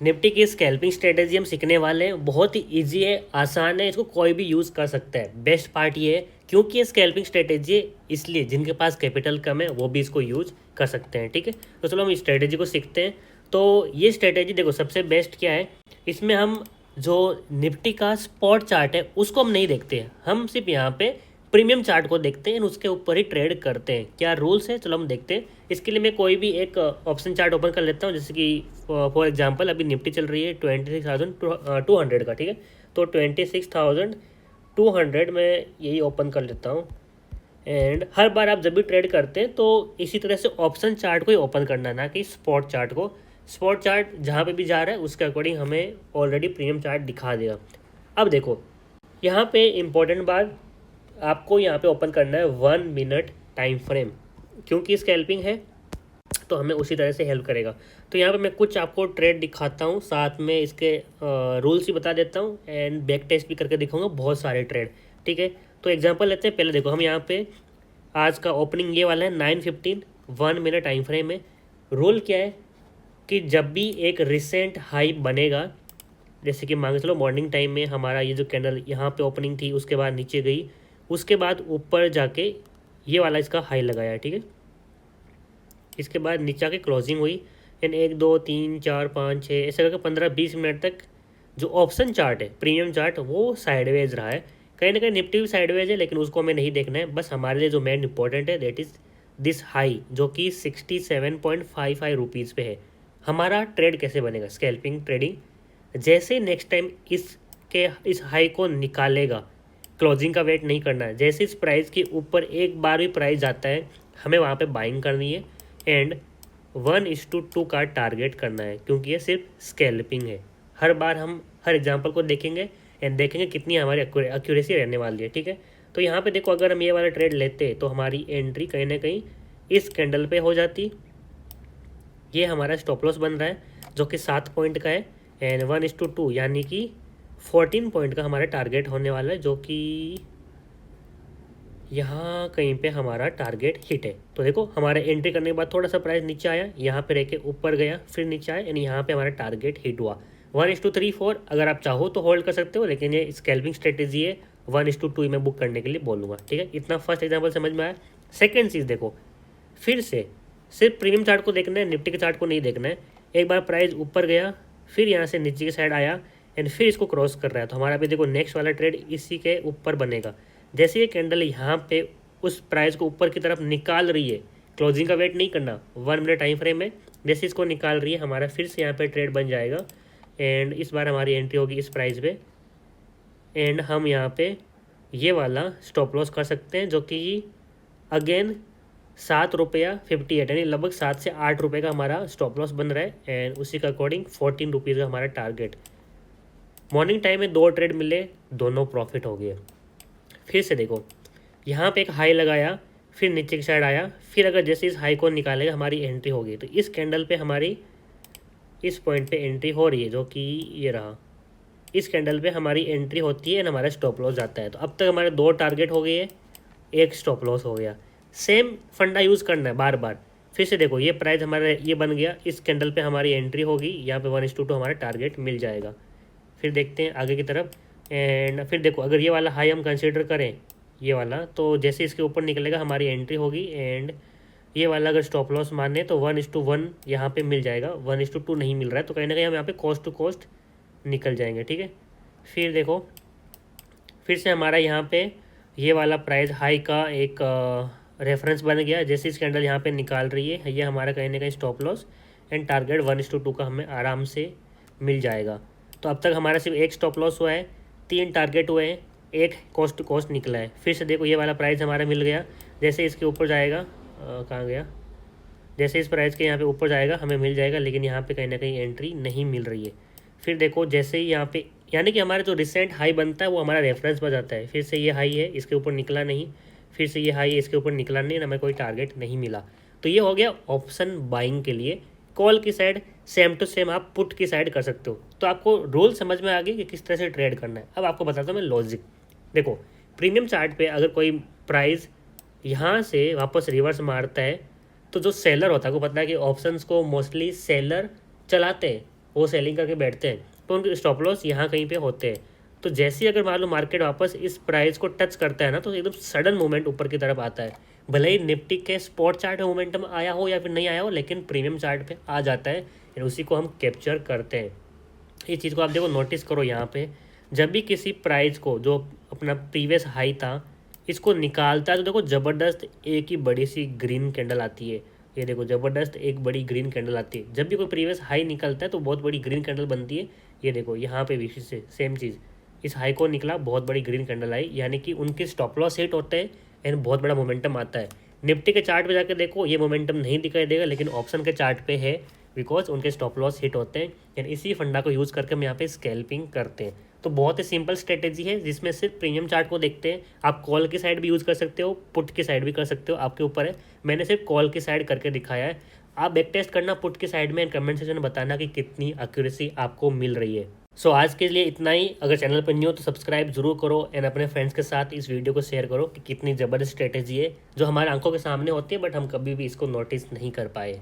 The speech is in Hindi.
निफ्टी की स्कैल्पिंग स्ट्रेटेजी हम सीखने वाले हैं। बहुत ही इजी है, आसान है, इसको कोई भी यूज़ कर सकता है। बेस्ट पार्ट ये है क्योंकि ये स्कैल्पिंग स्ट्रेटेजी है, इसलिए जिनके पास कैपिटल कम है वो भी इसको यूज कर सकते हैं। ठीक है, तो चलो हम इस स्ट्रेटेजी को सीखते हैं। तो ये स्ट्रेटेजी देखो सबसे बेस्ट क्या है, इसमें हम जो निफ्टी का स्पॉट चार्ट है उसको हम नहीं देखते हैं, हम सिर्फ यहाँ पे प्रीमियम चार्ट को देखते हैं, उसके ऊपर ही ट्रेड करते हैं। क्या रूल्स है चलो हम देखते हैं। इसके लिए मैं कोई भी एक ऑप्शन चार्ट ओपन कर लेता हूँ, जैसे कि फॉर एग्जांपल अभी निफ्टी चल रही है 26,200 का। ठीक है, तो 26,200 में यही ओपन कर लेता हूँ। एंड हर बार आप जब भी ट्रेड करते हैं तो इसी तरह से ऑप्शन चार्ट को ही ओपन करना है, ना कि स्पॉट चार्ट को। स्पॉट चार्ट जहाँ पे भी जा रहा है उसके अकॉर्डिंग हमें ऑलरेडी प्रीमियम चार्ट दिखा देगा। अब देखो यहाँ पे इम्पोर्टेंट बात, आपको यहाँ पे ओपन करना है 1 मिनट टाइम फ्रेम, क्योंकि स्कैल्पिंग है तो हमें उसी तरह से हेल्प करेगा। तो यहाँ पे मैं कुछ आपको ट्रेड दिखाता हूँ, साथ में इसके रूल्स भी बता देता हूँ एंड बैक टेस्ट भी करके दिखाऊंगा बहुत सारे ट्रेड। ठीक है, तो एग्जांपल लेते हैं। पहले देखो हम यहाँ पे आज का ओपनिंग ये वाला है 9:15, 1 मिनट टाइम फ्रेम है। रूल क्या है कि जब भी एक रिसेंट हाई बनेगा, जैसे कि मान के चलो मॉर्निंग टाइम में हमारा ये जो कैंडल यहाँ पे ओपनिंग थी उसके बाद नीचे गई, उसके बाद ऊपर जाके ये वाला इसका हाई लगाया। ठीक है, इसके बाद नीचे आके क्लोजिंग हुई एंड 1 2 3 4 5 6 ऐसे करके 15-20 मिनट तक जो ऑप्शन चार्ट है प्रीमियम चार्ट वो साइडवेज रहा है। कहीं ना कहीं निफ्टी भी साइडवेज है, लेकिन उसको हमें नहीं देखना है। बस हमारे लिए जो मेन इंपॉर्टेंट है दैट इज़ दिस हाई, जो कि 67.55 रुपीज़ पे है। हमारा ट्रेड कैसे बनेगा स्कैल्पिंग ट्रेडिंग, जैसे नेक्स्ट टाइम इस हाई को निकालेगा, क्लोजिंग का वेट नहीं करना है। जैसे इस प्राइस के ऊपर एक बार भी प्राइस जाता है हमें वहाँ पे बाइंग करनी है एंड 1:2 का टारगेट करना है, क्योंकि ये सिर्फ स्कैल्पिंग है। हर बार हम हर एग्जांपल को देखेंगे एंड देखेंगे कितनी हमारी एक्यूरेसी रहने वाली है। ठीक है, तो यहाँ पे देखो अगर हम ये वाला ट्रेड लेते तो हमारी एंट्री कहीं ना कहीं इस कैंडल पे हो जाती। ये हमारा स्टॉप लॉस बन रहा है जो कि 7 पॉइंट का है एंड 1:2 यानी कि 14 पॉइंट का हमारा टारगेट होने वाला है, जो कि यहाँ कहीं पे हमारा टारगेट हिट है। तो देखो हमारे एंट्री करने के बाद थोड़ा सा प्राइस नीचे आया, यहाँ पे रह के ऊपर गया, फिर नीचे आया यानी यहाँ पे हमारा टारगेट हिट हुआ। 1:3-4 अगर आप चाहो तो होल्ड कर सकते हो, लेकिन ये स्कैल्पिंग स्ट्रेटेजी है, 1:2 में बुक करने के लिए बोलूँगा। ठीक है, इतना फर्स्ट एग्जाम्पल समझ में आया। सेकेंड चीज़ देखो, फिर से सिर्फ प्रीमियम चार्ट को देखना है, निफ्टी के चार्ट को नहीं देखना है। एक बार प्राइस ऊपर गया, फिर यहाँ से नीचे की साइड आया एंड फिर इसको क्रॉस कर रहा है, तो हमारा अभी देखो नेक्स्ट वाला ट्रेड इसी के ऊपर बनेगा। जैसे ये कैंडल यहाँ पे उस प्राइस को ऊपर की तरफ निकाल रही है, क्लोजिंग का वेट नहीं करना, 1 मिनट टाइम फ्रेम में जैसे इसको निकाल रही है हमारा फिर से यहाँ पे ट्रेड बन जाएगा एंड इस बार हमारी एंट्री होगी इस प्राइस पे एंड हम यहाँ पे ये वाला स्टॉप लॉस कर सकते हैं, जो कि अगेन 7.58 यानी लगभग 7 से 8 रुपये का हमारा स्टॉप लॉस बन रहा है एंड उसी का अकॉर्डिंग 14 रुपीज़ का हमारा टारगेट। मॉर्निंग टाइम में 2 ट्रेड मिले, दोनों प्रॉफिट हो गए। फिर से देखो यहाँ पे एक हाई लगाया, फिर नीचे की साइड आया, फिर अगर जैसे इस हाई को निकालेगा हमारी एंट्री होगी। तो इस कैंडल पे हमारी इस पॉइंट पे एंट्री हो रही है, जो कि ये रहा। इस कैंडल पे हमारी एंट्री होती है एंड हमारा स्टॉप लॉस जाता है। तो अब तक हमारे 2 टारगेट हो गए है, एक स्टॉप लॉस हो गया। सेम फंडा यूज़ करना है बार बार। फिर से देखो ये प्राइस हमारा ये बन गया, इस कैंडल पे हमारी एंट्री होगी, यहाँ पे 1:2 हमारा टारगेट मिल जाएगा। फिर देखते हैं आगे की तरफ एंड फिर देखो अगर ये वाला हाई हम कंसिडर करें ये वाला, तो जैसे इसके ऊपर निकलेगा हमारी एंट्री होगी एंड ये वाला अगर स्टॉप लॉस माने तो 1:1 यहाँ पे मिल जाएगा, 1:2 नहीं मिल रहा है, तो कहीं ना कहीं हम यहाँ पे कॉस्ट टू कॉस्ट निकल जाएंगे। ठीक है, फिर देखो फिर से हमारा यहाँ पे ये वाला प्राइस हाई का एक रेफरेंस बन गया। जैसे इस कैंडल यहाँ पे निकाल रही है, ये हमारा कहीं ना कहीं स्टॉप लॉस एंड टारगेट 1:2 का हमें आराम से मिल जाएगा। तो अब तक हमारा सिर्फ एक स्टॉप लॉस हुआ है, 3 टारगेट हुए हैं, एक कॉस्ट टू कॉस्ट निकला है। फिर से देखो ये वाला प्राइस हमारा मिल गया, जैसे इसके ऊपर जाएगा कहाँ गया, जैसे इस प्राइस के यहाँ पे ऊपर जाएगा हमें मिल जाएगा, लेकिन यहाँ पे कहीं ना कहीं एंट्री नहीं मिल रही है। फिर देखो जैसे ही यहाँ पे यानी कि हमारा जो रिसेंट हाई बनता है वो हमारा रेफरेंस बन जाता है। फिर से ये हाई है, इसके ऊपर निकला नहीं, फिर से ये हाई है, इसके ऊपर निकला नहीं, हमें कोई टारगेट नहीं मिला। तो ये हो गया ऑप्शन बाइंग के लिए। कॉल की साइड सेम टू सेम आप पुट की साइड कर सकते हो। तो आपको रोल समझ में आ गई कि किस तरह से ट्रेड करना है। अब आपको बताता हूँ मैं लॉजिक। देखो प्रीमियम चार्ट पे अगर कोई प्राइस यहाँ से वापस रिवर्स मारता है तो जो सेलर होता है, को पता है कि ऑप्शंस को मोस्टली सेलर चलाते हैं, वो सेलिंग करके बैठते हैं, तो उनके स्टॉप लॉस यहाँ कहीं पे होते हैं। तो जैसे ही अगर मान लो मार्केट वापस इस प्राइस को टच करता है ना, तो एकदम सडन मूवमेंट ऊपर की तरफ आता है। भले ही निफ्टी के स्पॉट चार्ट में मोमेंटम आया हो या फिर नहीं आया हो, लेकिन प्रीमियम चार्ट पे आ जाता है, और उसी को हम कैप्चर करते हैं। ये चीज़ को आप देखो, नोटिस करो यहाँ पे, जब भी किसी प्राइस को जो अपना प्रीवियस हाई था इसको निकालता है, तो देखो ज़बरदस्त एक ही बड़ी सी ग्रीन कैंडल आती है। ये देखो ज़बरदस्त एक बड़ी ग्रीन कैंडल आती है। जब भी कोई प्रीवियस हाई निकलता है तो बहुत बड़ी ग्रीन कैंडल बनती है। ये देखो यहाँ पे भी से सेम चीज़, इस हाई को निकला, बहुत बड़ी ग्रीन कैंडल आई, यानी कि उनके स्टॉप लॉस हिट होते हैं एंड बहुत बड़ा मोमेंटम आता है। निफ्टी के चार्ट पे जाकर देखो, ये मोमेंटम नहीं दिखाई देगा, लेकिन ऑप्शन के चार्ट पे है, बिकॉज उनके स्टॉप लॉस हिट होते हैं एंड इसी फंडा को यूज़ करके हम यहाँ पे स्कैल्पिंग करते हैं। तो बहुत ही सिंपल स्ट्रेटेजी है, जिसमें सिर्फ प्रीमियम चार्ट को देखते हैं। आप कॉल की साइड भी यूज़ कर सकते हो, पुट की साइड भी कर सकते हो, आपके ऊपर है। मैंने सिर्फ कॉल की साइड करके दिखाया है। आप बैक टेस्ट करना पुट की साइड में, कमेंट सेक्शन में बताना कि कितनी एक्यूरेसी आपको मिल रही है। सो आज के लिए इतना ही। अगर चैनल पर न्यू हो तो सब्सक्राइब जरूर करो एंड अपने फ्रेंड्स के साथ इस वीडियो को शेयर करो कि कितनी ज़बरदस्त स्ट्रेटेजी है जो हमारे आंखों के सामने होती है, बट हम कभी भी इसको नोटिस नहीं कर पाए।